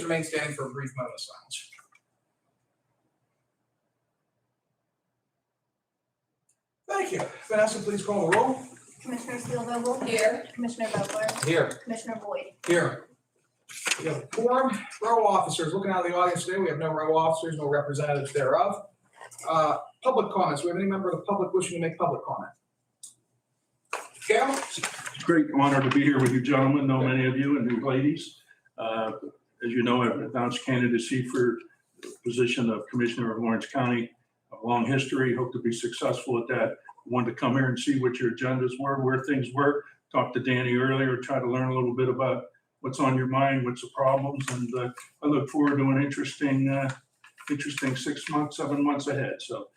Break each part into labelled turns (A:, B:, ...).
A: please remain standing for a brief moment of silence. Thank you. Vanessa, please call the roll.
B: Commissioner Steelvogel?
C: Here.
B: Commissioner Vogler?
A: Here.
B: Commissioner Boyd?
A: Here. We have a quorum. Row officers. Looking out of the audience today, we have no row officers, no representatives thereof. Public comments. Do we have any member of the public wishing to make public comment? Gail?
D: It's a great honor to be here with you gentlemen, know many of you and you ladies. As you know, I've announced candidacy for the position of Commissioner of Lawrence County. A long history, hope to be successful at that. Wanted to come here and see what your agendas were, where things were. Talked to Danny earlier, try to learn a little bit about what's on your mind, what's the problems, and I look forward to an interesting 6 months, 7 months ahead. So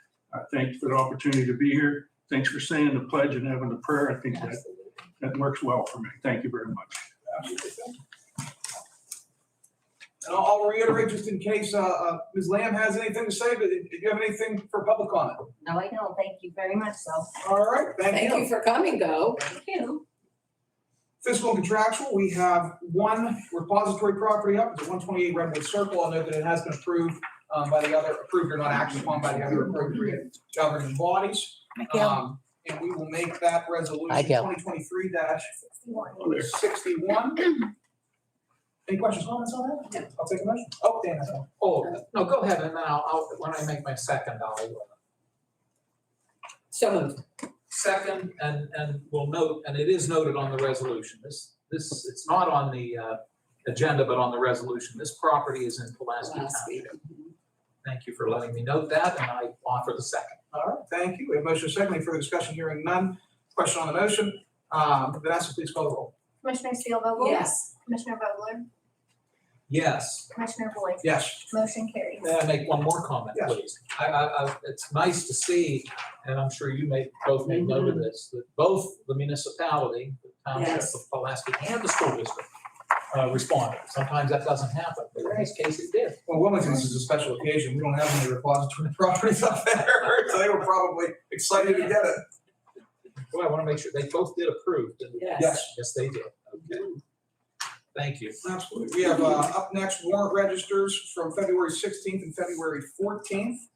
D: thank you for the opportunity to be here. Thanks for saying the pledge and having the prayer. I think that works well for me. Thank you very much.
A: Absolutely. And I'll reiterate just in case Ms. Lamb has anything to say, but do you have anything for public comment?
B: No, I don't. Thank you very much, so.
A: All right,
C: Thank you for coming, though.
B: Thank you.
A: Fiscal and contractual, we have one repository property up. It's at 128 Redwood Circle. I'll note that it has been approved by the other, approved or not acted upon by the other appropriate governing bodies. And we will make that resolution 2023-61. Any questions, comments on that?
C: No.
A: I'll take a motion. Oh, Dan, that's all.
E: Oh, no, go ahead, and then when I make my second,
C: So moved.
E: second, and we'll note, and it is noted on the resolution, this, it's not on the agenda, but on the resolution, this property is in Pulaski Township. Thank you for letting me note that, and I offer the second.
A: All right, thank you. We have motion second. Any further discussion? Hearing none. Question on the motion. Vanessa, please call the roll.
B: Commissioner Steelvogel?
C: Yes.
B: Commissioner Vogler?
E: Yes.
B: Commissioner Boyd?
A: Yes.
B: Motion carries.
E: May I make one more comment,
A: Yes.
E: please? It's nice to see, and I'm sure you both made note of this, that both the municipality, the township
C: Yes.
E: of Pulaski, and the school district responded. Sometimes that doesn't happen, but in this case it did.
A: Well, Wilmington's is a special occasion. We don't have any repository properties up there, so they were probably excited to get it.
E: Well, I want to make sure they both did approve, didn't they?
C: Yes.
E: Yes, they did. Okay. Thank you.
A: Absolutely. We have up next warrant registers from February 16th and February 14th.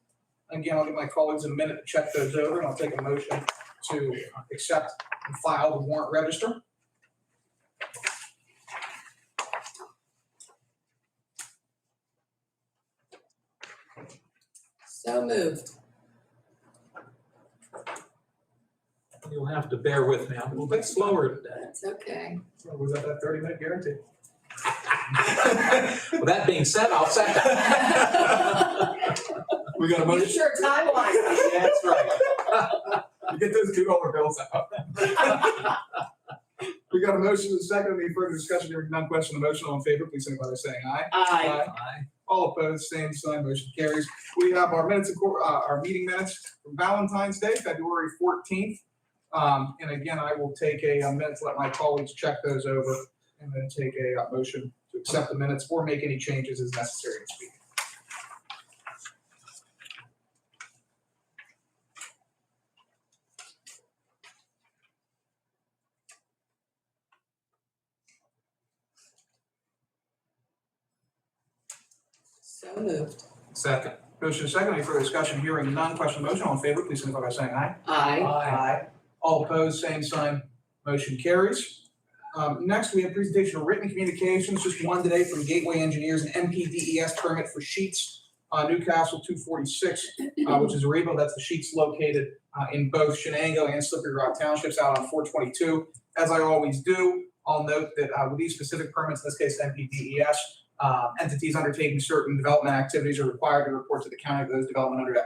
A: Again, I'll give my colleagues a minute to check those over, and I'll take a motion to accept and file the warrant register.
C: So moved.
E: You'll have to bear with me. I'm a little bit slower today.
C: That's okay.
A: So we got that 30-minute guarantee.
E: With that being said, I'll second.
A: We got a
C: You
A: motion.
C: sure timeline.
E: That's right.
A: You get those $2 bills out. We got a motion and a second. Any further discussion? Hearing none. Question on the motion. All in favor, please signify by saying aye.
C: Aye.
E: Aye.
A: All opposed, same sign. Motion carries. We have our minutes, our meeting minutes from Valentine's Day, February 14th. And again, I will take a minute to let my colleagues check those over and then take a motion to accept the minutes or make any changes as necessary to speak.
C: So moved.
E: Second.
A: Motion is second. Any further discussion? Hearing none. Question on the motion. All in favor, please signify by saying aye.
C: Aye.
A: All opposed, same sign. Motion carries. Next, we have presentation of written communications, just one today from Gateway Engineers, an MPDES permit for Sheets, Newcastle 246, which is Rebo. That's the Sheets located in both Shenango and Slippery Rock Townships out on 422. As I always do, I'll note that with these specific permits, in this case MPDES, entities undertaking certain development activities are required to report to the county that those development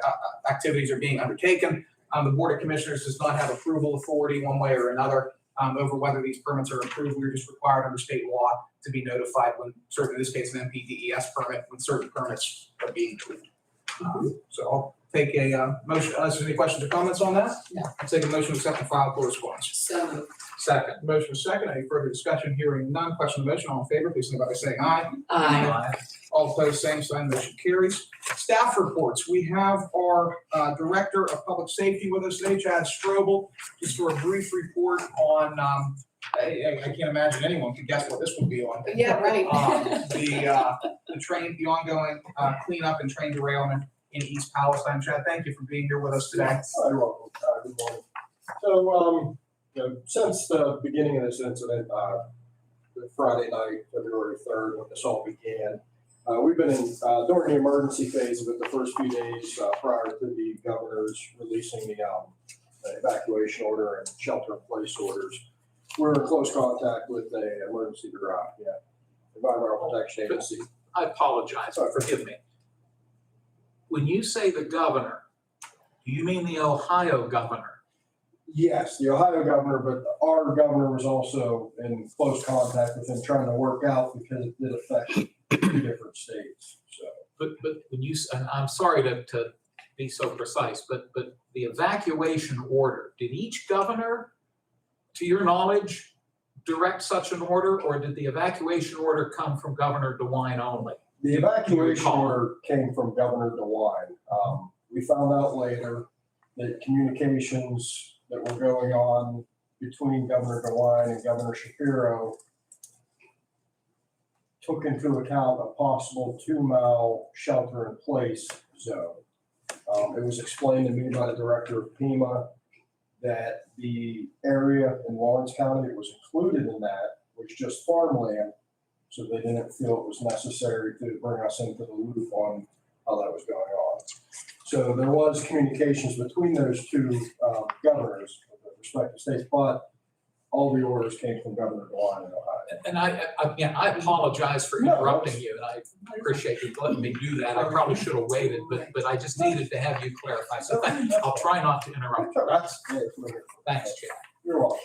A: activities are being undertaken. The Board of Commissioners does not have approval authority one way or another over whether these permits are approved. We're just required under state law to be notified when certain, in this case, an MPDES permit, when certain permits are being approved. So I'll take a motion, unless there's any questions or comments on that?
C: No.
A: I'll take a motion to accept the file correspondence.
C: So moved.
E: Second.
A: Motion is second. Any further discussion? Hearing none. Question on the motion. All in favor, please signify by saying aye.
C: Aye.
A: All opposed, same sign, motion carries. Staff reports, we have our Director of Public Safety with us today, Chad Strobel, just for a brief report on, I can't imagine anyone could guess what this would be on.
C: Yeah, right.
A: The ongoing cleanup and train derailment in East Palestine. Chad, thank you for being here with us today.
F: You're welcome. Good morning. So, since the beginning of this incident, Friday night, February 3rd, when this all began, we've been in, during the emergency phase of it, the first few days prior to the governor's releasing the evacuation order and shelter-in-place orders. We're in close contact with the emergency bureau, Environmental Protection Agency.
E: I apologize, forgive me. When you say the governor, do you mean the Ohio governor?
F: Yes, the Ohio governor, but our governor was also in close contact with him, trying to work out because it did affect 2 different states, so.
E: But when you, and I'm sorry to be so precise, but the evacuation order, did each governor, to your knowledge, direct such an order, or did the evacuation order come from Governor DeWine only?
F: The evacuation order came from Governor DeWine. We found out later that communications that were going on between Governor DeWine and Governor Shapiro took into account a possible 2-mile shelter-in-place zone. It was explained to me by the director of FEMA that the area in Lawrence County that was included in that was just farmland, so they didn't feel it was necessary to bring us into the loop on how that was going on. So there was communications between those 2 governors of the respective states, but all the orders came from Governor DeWine in Ohio.
E: And I apologize for interrupting you, and I appreciate you letting me do that. I probably should have waited, but I just needed to have you clarify. So I'll try not to interrupt you. Thanks, Chad.
F: You're welcome.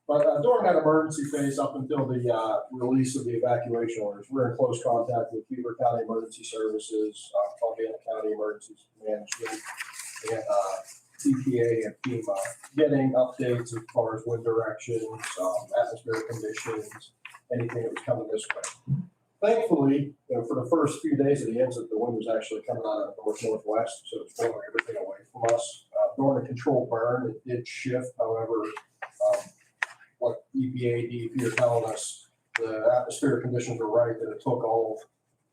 F: But during that emergency phase, up until the release of the evacuation orders, we're in close contact with Beaver County Emergency Services, Columbiana County Emergency Management, and EPA and FEMA, getting updates as far as wind directions, atmospheric conditions, anything that was coming this way. Thankfully, for the first few days of the incident, the wind was actually coming out of north-northwest, so it's blowing everything away from us. During the controlled burn, it did shift. However, what EPA, DEP are telling us, the atmospheric conditions are right, that it took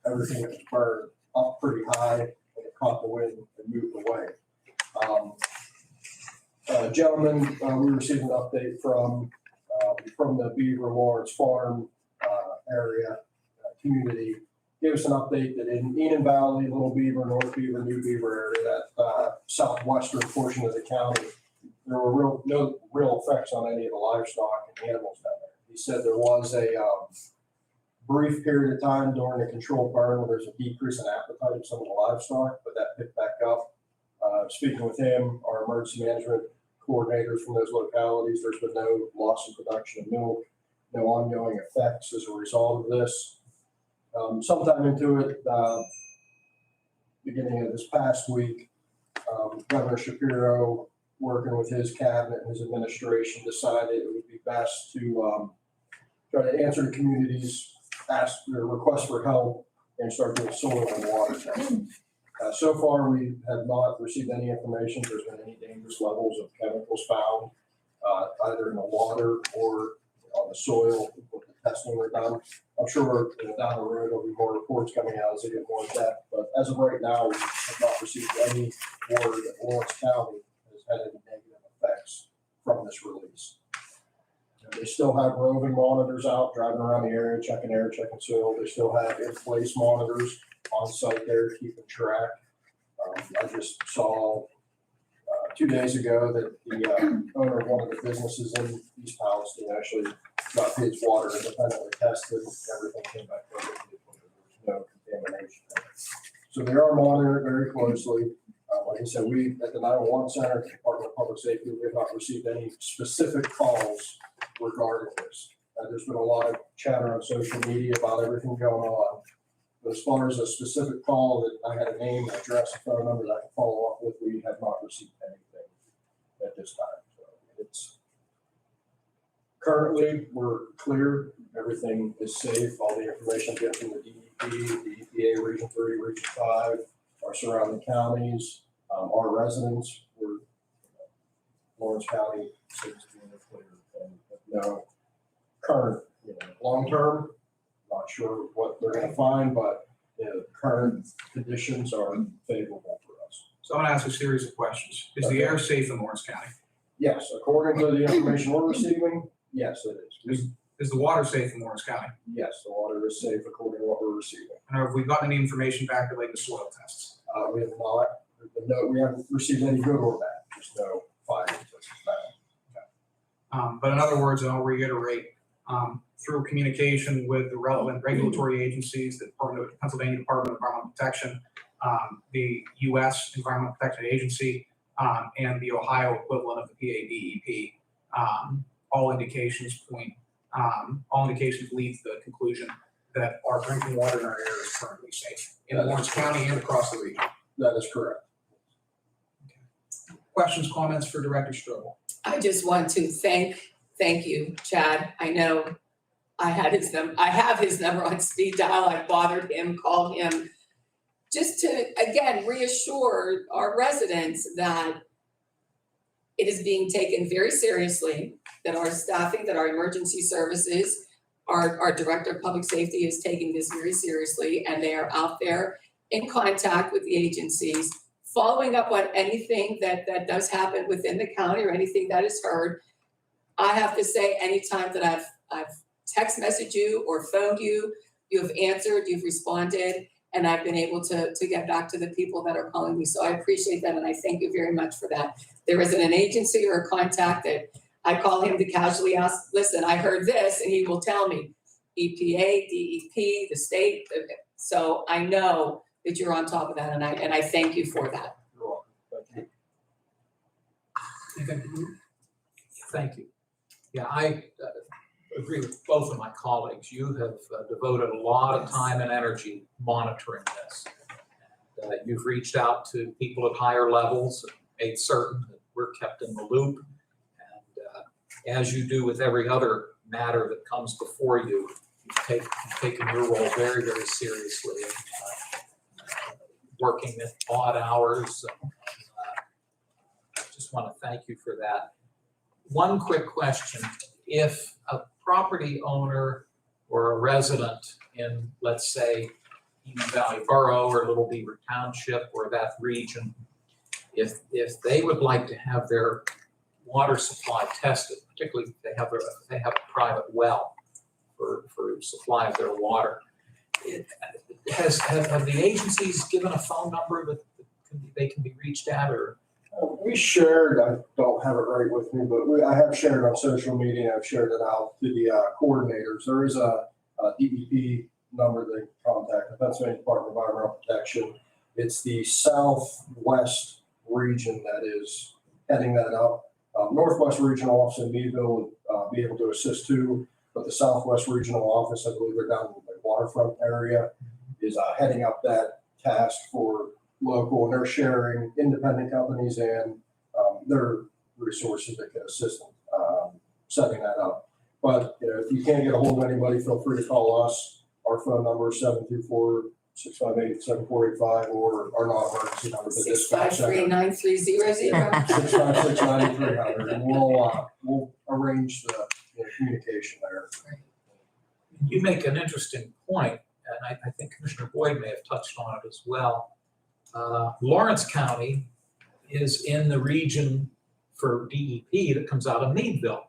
F: everything that was burned up pretty high, and it caught the wind and moved away. Gentlemen, we received an update from the Beaver Lawrence Farm area community. Gave us an update that in Enon Valley, Little Beaver, North Beaver, New Beaver area, that southwestern portion of the county, there were no real effects on any of the livestock and animals down there. He said there was a brief period of time during the controlled burn where there's a decrease in appetite of some of the livestock, but that picked back up. Speaking with him, our emergency management coordinators from those localities, there's been no loss in production of milk, no ongoing effects as a result of this. Sometime into it, beginning of this past week, Governor Shapiro, working with his cabinet and his administration, decided it would be best to try to answer the community's request for help and start doing soil and water testing. So far, we have not received any information there's been any dangerous levels of chemicals found, either in the water or on the soil with the testing we're done. I'm sure down the road there'll be more reports coming out as they get more in depth, but as of right now, we have not received any word that Lawrence County has had any negative effects from this release. They still have roving monitors out, driving around the area, checking air, checking soil. They still have in-place monitors on site there, keeping track. I just saw 2 days ago that the owner of one of the businesses in East Palestine actually got his water independently tested. Everything came back perfectly. There was no contamination there. So they are monitored very closely. Like I said, we at the 911 Center, Department of Public Safety, we have not received any specific calls regarding this. There's been a lot of chatter on social media about everything going on. But as far as a specific call that I had a name, address, phone number that I can follow up with, we have not received anything at this time. So it's currently we're clear. Everything is safe. All the information I'm getting from the DEP, the EPA Region 3, Region 5, our surrounding counties, our residents, we're Lawrence County seems to be in the clear. And no current, long-term, not sure what they're gonna find, but the current conditions are favorable for us.
A: So I'm gonna ask a series of questions. Is the air safe in Lawrence County?
F: Yes, according to the information we're receiving, yes, it is.
A: Is the water safe in Lawrence County?
F: Yes, the water is safe according to what we're receiving.
A: And have we gotten any information back related to soil tests?
F: We have not, we haven't received any good or bad, just no findings as bad.
A: But in other words, and I'll reiterate, through communication with the relevant regulatory agencies, the Pennsylvania Department of Environmental Protection, the U.S. Environmental Protection Agency, and the Ohio equivalent of the PADEP, all indications lead to the conclusion that our drinking water in our air is currently safe in Lawrence County and across the region.
F: That is correct.
A: Questions, comments for Director Strobel?
C: I just want to thank you, Chad. I know I have his number on speed dial. I bothered him, called him, just to, again, reassure our residents that it is being taken very seriously, that our staffing, that our emergency services, our Director of Public Safety is taking this very seriously, and they are out there in contact with the agencies, following up on anything that does happen within the county or anything that is heard. I have to say, anytime that I've text messaged you or phoned you, you have answered, you've responded, and I've been able to get back to the people that are calling me. So I appreciate that, and I thank you very much for that. There isn't an agency or a contact that I call him to casually ask, listen, I heard this, and he will tell me, EPA, DEP, the state. So I know that you're on top of that, and I thank you for that.
F: You're welcome. Thank you.
A: Anything?
E: Thank you. Yeah, I agree with both of my colleagues. You have devoted a lot of time and energy monitoring this. And, you've reached out to people at higher levels and made certain that we're kept in the loop. And as you do with every other matter that comes before you, you've taken your role very, very seriously. Working at odd hours. I just want to thank you for that. One quick question. If a property owner or a resident in, let's say, Union Valley Borough or Little Beaver Township or that region, if they would like to have their water supply tested, particularly if they have a private well for supply of their water, have the agencies given a phone number that they can be reached at, or?
F: We shared, I don't have it right with me, but I have shared on social media, I've shared it out to the coordinators. There is a DEP number they contact, the Pennsylvania Department of Environmental Protection. It's the southwest region that is heading that up. Northwest Regional Office in Meadville would be able to assist too, but the Southwest Regional Office, I believe they're down in the waterfront area, is heading up that task for local, and they're sharing independent companies and their resources that can assist them setting that up. But if you can't get a hold of anybody, feel free to call us. Our phone number is 724-658-7485, or our non-emergency number.
C: 653-9300.
F: 656-9300, and we'll arrange the communication there.
E: You make an interesting point, and I think Commissioner Boyd may have touched on it as well. Lawrence County is in the region for DEP that comes out of Meadville.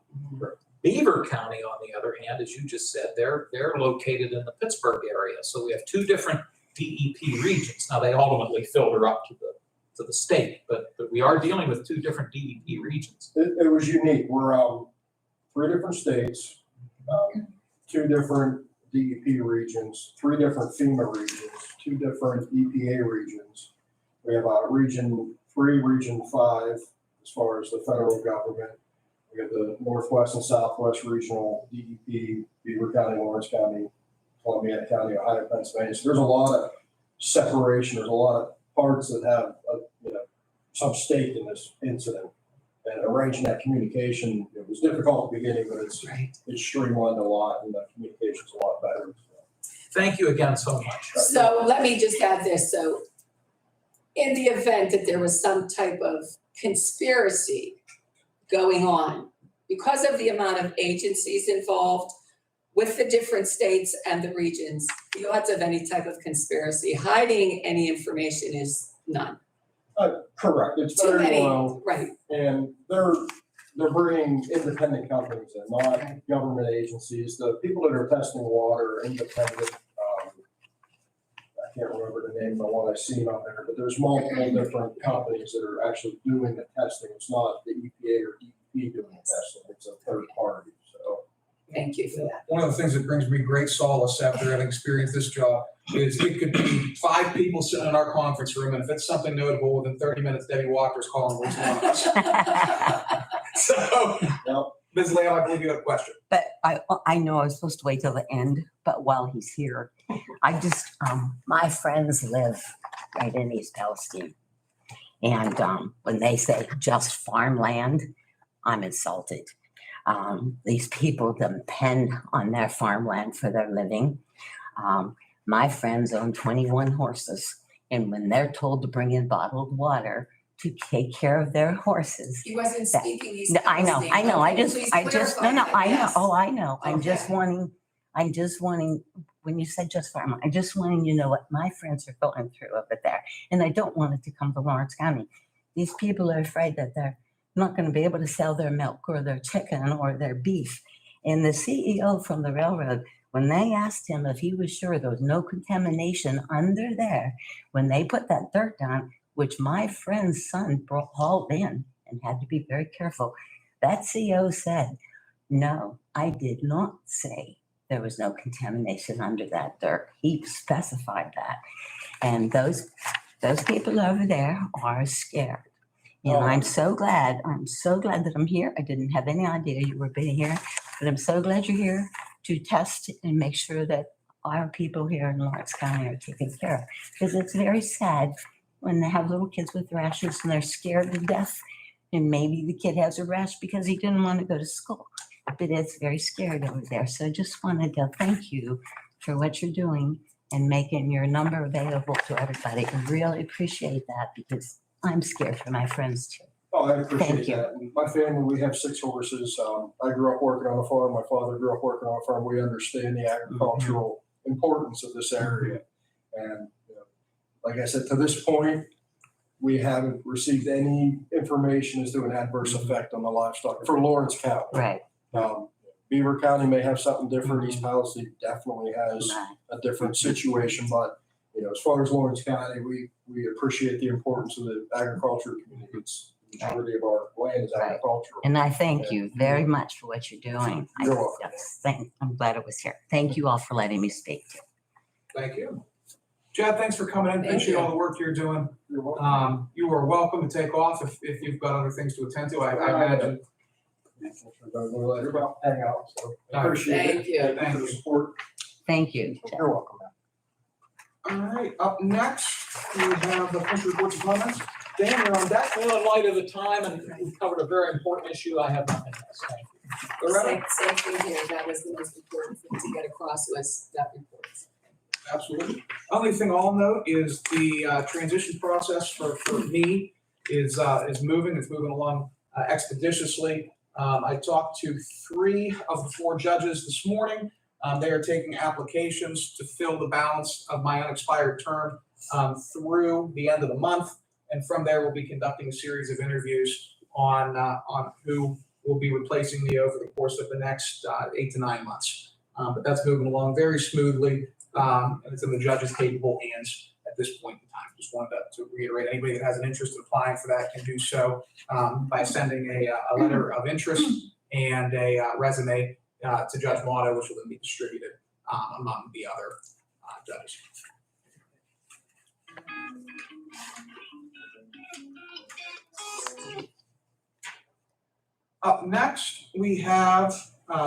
E: Beaver County, on the other hand, as you just said, they're located in the Pittsburgh area. So we have two different DEP regions. Now they ultimately filter up to the state, but we are dealing with two different DEP regions.
F: It was unique. We're 3 different states, 2 different DEP regions, 3 different FEMA regions, 2 different EPA regions. We have Region 3, Region 5, as far as the federal government. We have the Northwest and Southwest Regional DEP, Beaver County, Lawrence County, Columbia County, Ohio, Pennsylvania. So there's a lot of separation. There's a lot of parts that have some stake in this incident. And arranging that communication, it was difficult at the beginning, but it's streamlined a lot, and the communication's a lot better.
E: Thank you again so much.
C: So let me just add this, so in the event that there was some type of conspiracy going on, because of the amount of agencies involved with the different states and the regions, the odds of any type of conspiracy hiding any information is none.
F: Correct, it's
C: Too
F: very
C: many,
F: low,
C: right,
F: and they're bringing independent companies in, not government agencies. The people that are testing water are independent. I can't remember the name of the one I've seen on there, but there's multiple different companies that are actually doing the testing. It's not the EPA or DEP doing the testing, it's a third party, so.
C: thank you for that.
A: One of the things that brings me great solace after having experienced this job is it could be 5 people sitting in our conference room, and if it's something notable, within 30 minutes, Debbie Walker's calling which one of us. So,
F: Yep.
A: Ms. Leal, I believe you have a question.
G: But I know I was supposed to wait till the end, but while he's here, I just, my friends live right in East Palestine. And when they say just farmland, I'm insulted. These people depend on their farmland for their living. My friends own 21 horses, and when they're told to bring in bottled water to take care of their horses,
C: He wasn't
G: That-
C: speaking East
G: no, I know,
C: Palestine.
G: I know,
C: Okay, please
G: I just, no,
C: clarify
G: no,
C: that,
G: I know,
C: yes.
G: oh, I know, I'm just
C: Okay.
G: wanting, when you said just farm, I just wanting you to know what my friends are going through over there, and I don't want it to come to Lawrence County. These people are afraid that they're not gonna be able to sell their milk or their chicken or their beef. And the CEO from the railroad, when they asked him if he was sure there was no contamination under there, when they put that dirt down, which my friend's son hauled in and had to be very careful. That CO said, no, I did not say there was no contamination under that dirt. He specified that. And those people over there are scared. And I'm so glad that I'm here. I didn't have any idea you were being here, but I'm so glad you're here to test and make sure that our people here in Lawrence County are taken care of. Because it's very sad when they have little kids with rashes and they're scared to death. And maybe the kid has a rash because he didn't want to go to school. But it's very scared over there. So I just wanted to thank you for what you're doing and making your number available to everybody. I really appreciate that because I'm scared for my friends too.
F: Oh, I
G: Thank
F: appreciate
G: you.
F: that. And my family, we have 6 horses. I grew up working on a farm. My father grew up working on a farm. We understand the agricultural importance of this area. And like I said, to this point, we haven't received any information as to an adverse effect on the livestock for Lawrence County.
G: Right.
F: Beaver County may have something different. East Palestine definitely has
G: Right.
F: a different situation, but as far as Lawrence County, we appreciate the importance of the agriculture community. It's the majority of our land is
G: Right.
F: agricultural.
G: And I thank you very much for what you're doing.
F: You're welcome.
G: I'm glad I was here. Thank you all for letting me speak.
A: Thank you. Chad, thanks for coming in.
C: Thank
A: Appreciate
C: you.
A: all the work you're doing.
F: You're welcome.
A: You are welcome to take off if you've got other things to attend to. I imagine.
F: We're about to hang out, so I appreciate it.
C: Thank you.
F: Thank you for the support.
G: Thank you.
F: You're welcome.
A: All right, up next, we have the commissioner reports and comments. Dan, you're on deck.
E: Well, in light of the time, and we've covered a very important issue, I have nothing else. Thank you.
A: Loretta?
C: Same thing here, that was the most important thing to get across was that report.
A: Absolutely. Only thing I'll note is the transition process for me is moving. It's moving along expeditiously. I talked to 3 of the 4 judges this morning. They are taking applications to fill the balance of my unexpired term through the end of the month. And from there, we'll be conducting a series of interviews on who will be replacing me over the course of the next 8 to 9 months. But that's moving along very smoothly. And it's in the judge's capable hands at this point in time. Just wanted to reiterate, anybody that has an interest in applying for that can do so by sending a letter of interest and a resume to Judge Motto, which will then be distributed among the other judges. Up next, we have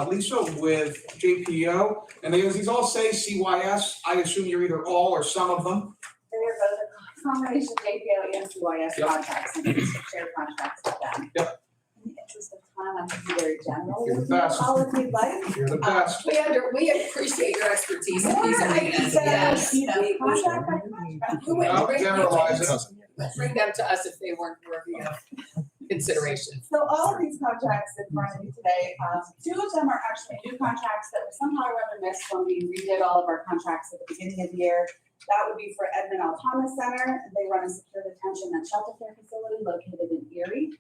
A: Lisa with JPO, and these all say CYS. I assume you're either all or some of them.
B: They're both a combination JPO and CYS
A: Yep.
B: contracts and shared contracts with them.
A: Yep.
B: In the interest of
H: I can be very general
A: You're the
H: with you
A: best.
H: all if you'd like.
A: You're the best.
C: We appreciate your expertise in these
H: Yeah,
C: arenas,
H: so,
C: yes.
H: you know,
C: We-
H: contract by contract.
C: Who would
A: No,
C: bring
A: generalize it.
C: bring them to us if they weren't worthy of consideration?
H: So all of these contracts in front of you today, 2 of them are actually new contracts that were somehow or other missed when we redid all of our contracts at the beginning of the year. That would be for Edmond L. Thomas Center. They run a secure detention and shelter care facility located in Erie.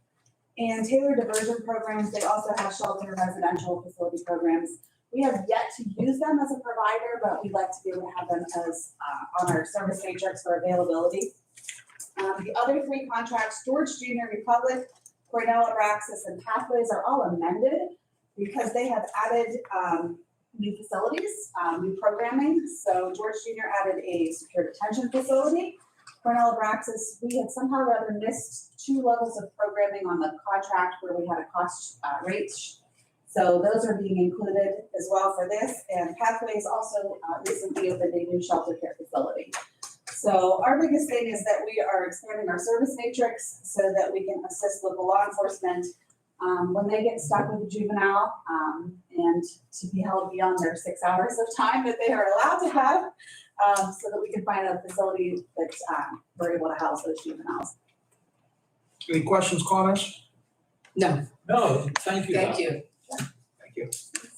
H: And Taylor Diversion Programs, they also have shelter and residential facility programs. We have yet to use them as a provider, but we'd like to be able to have them as, on our service matrix for availability. The other 3 contracts, George Junior Republic, Cornell, Abraxas, and Pathways are all amended because they have added new facilities, new programming. So George Junior added a secure detention facility. Cornell, Abraxas, we had somehow or other missed 2 levels of programming on the contract where we had a cost rate. So those are being included as well for this. And Pathways also recently opened a new shelter care facility. So our biggest thing is that we are expanding our service matrix so that we can assist local law enforcement when they get stuck with a juvenile and to be held beyond their 6 hours of time that they are allowed to have, so that we can find a facility that we're able to house those juveniles.
A: Any questions, comments?
C: No,
E: No, thank you.
C: thank you.
A: Thank you.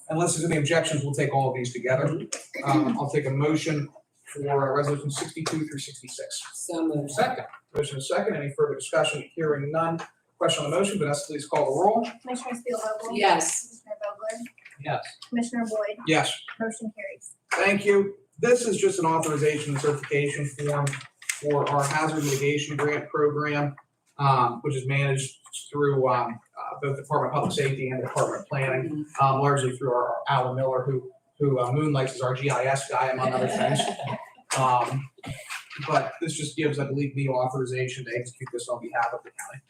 A: Unless there's any objections, we'll take all of these together. I'll take a motion for resolution 62 through 66.
C: So moved.
A: Second, motion is second. Any further discussion? Hearing none. Question on the motion, Vanessa, please call the roll.
B: Commissioner Steelvogel?
C: Yes.
B: Commissioner Vogler?
E: Yes.
B: Commissioner Boyd?
A: Yes.
B: Motion carries.
A: Thank you. This is just an authorization and certification form for our hazard mitigation grant program, which is managed through both the Department of Public Safety and the Department of Planning, largely through our Alan Miller, who moonlights as our GIS guy, among other things. But this just gives, I believe, the authorization to execute this on behalf of the county.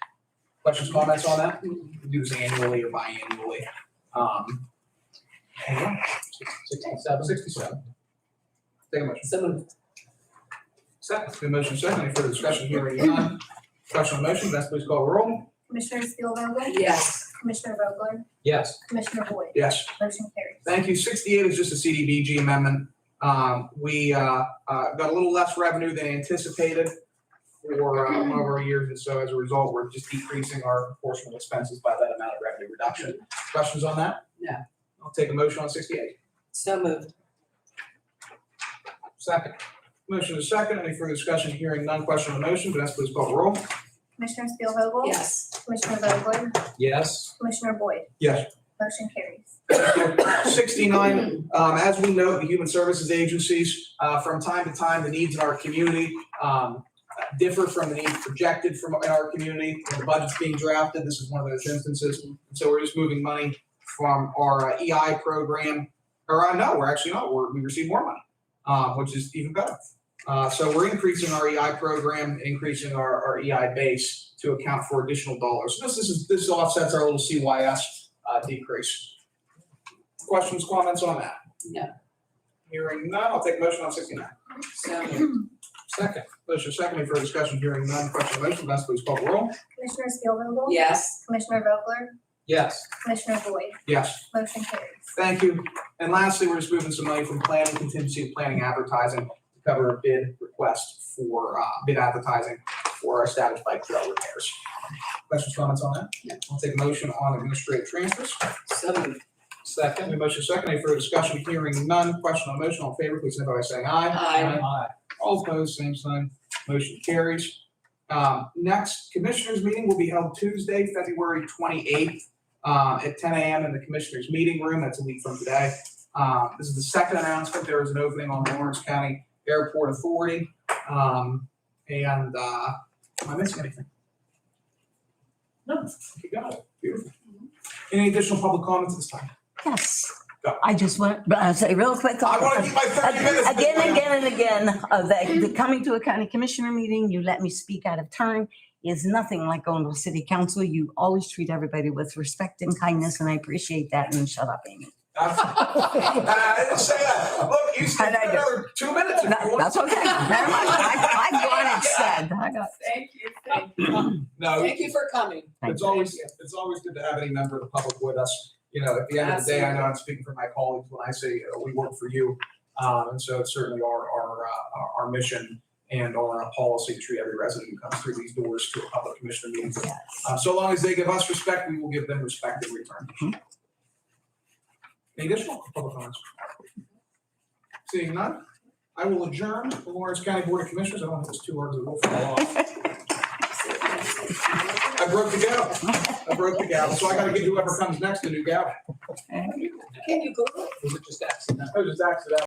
A: Questions, comments on that? We do this annually or biannually. And yeah, 67. Take a motion.
C: So moved.
A: Second, the motion is second. Any further discussion? Hearing none. Question on the motion, Vanessa, please call the roll.
B: Commissioner Steelvogel?
C: Yes.
B: Commissioner Vogler?
E: Yes.
B: Commissioner Boyd?
A: Yes.
B: Motion carries.
A: Thank you. 68 is just a CDBG amendment. We got a little less revenue than anticipated for one of our years, and so as a result, we're just decreasing our proportional expenses by that amount of revenue reduction. Questions on that?
C: No.
A: I'll take a motion on 68.
C: So moved.
A: Second. Motion is second. Any further discussion? Hearing none. Question on the motion. Vanessa, please call the roll.
B: Commissioner Steelvogel?
C: Yes.
B: Commissioner Vogler?
E: Yes.
B: Commissioner Boyd?
A: Yes.
B: Motion carries.
A: 69, as we know, the human services agencies, from time to time, the needs in our community differ from the needs projected from in our community. When the budget's being drafted, this is one of those instances. And so we're just moving money from our EI program, or no, we're actually not. We receive more money, which is even better. So we're increasing our EI program, increasing our EI base to account for additional dollars. So this offsets our little CYS decrease. Questions, comments on that?
C: No.
A: Hearing none, I'll take a motion on 69.
C: So moved.
A: Second. Motion second, any further discussion? Hearing none, question on the motion, Vanessa, please call the roll.
B: Commissioner Steelvogel?
C: Yes.
B: Commissioner Vogler?
E: Yes.
B: Commissioner Boyd?
A: Yes.
B: Motion carries.
A: Thank you. And lastly, we're just moving some money from planning contingency to planning advertising to cover a bid request for bid advertising for our established bike trail repairs. Questions, comments on that?
C: No.
A: I'll take a motion on administrative transfers.
C: So moved.
A: Second. The motion second, any further discussion? Hearing none, question on the motion, all in favor, please signify by saying aye.
C: Aye.
A: All opposed, same sign. Motion carries. Next commissioners meeting will be held Tuesday, February 28th at 10 a.m. in the commissioners meeting room. That's a week from today. This is the second announcement. There is an opening on the Lawrence County Airport Authority. Am I missing anything? No, you got it. Beautiful. Any additional public comments at this time?
G: Yes.
A: Go.
G: I just want to say real quick.
A: I want to keep my 30 minutes.
G: Again, the coming to a county commissioner meeting, you let me speak out of turn, is nothing like going to a city council. You always treat everybody with respect and kindness, and I appreciate that. And shut up, Amy.
A: I didn't say that. Look, you said another 2 minutes if you want.
G: That's okay. Never mind. I've gone and said. I got.
C: Thank you. Okay.
A: No,
C: Thank you for coming.
A: it's always good to have any member of the public with us. You know, at the end of the day, I know I'm speaking for my colleagues when I say we work for you. And so it's certainly our mission and our policy to treat every resident who comes through these doors to a public commissioner meeting. So long as they give us respect, we will give them respect in return. Any additional public comments? Seeing none, I will adjourn the Lawrence County Board of Commissioners. I don't think it's 2 words that will fall off. I broke the gavel. So I gotta get whoever comes next a new gavel.
C: Can you Google it?
E: Was it just accidental?
A: I was just accident.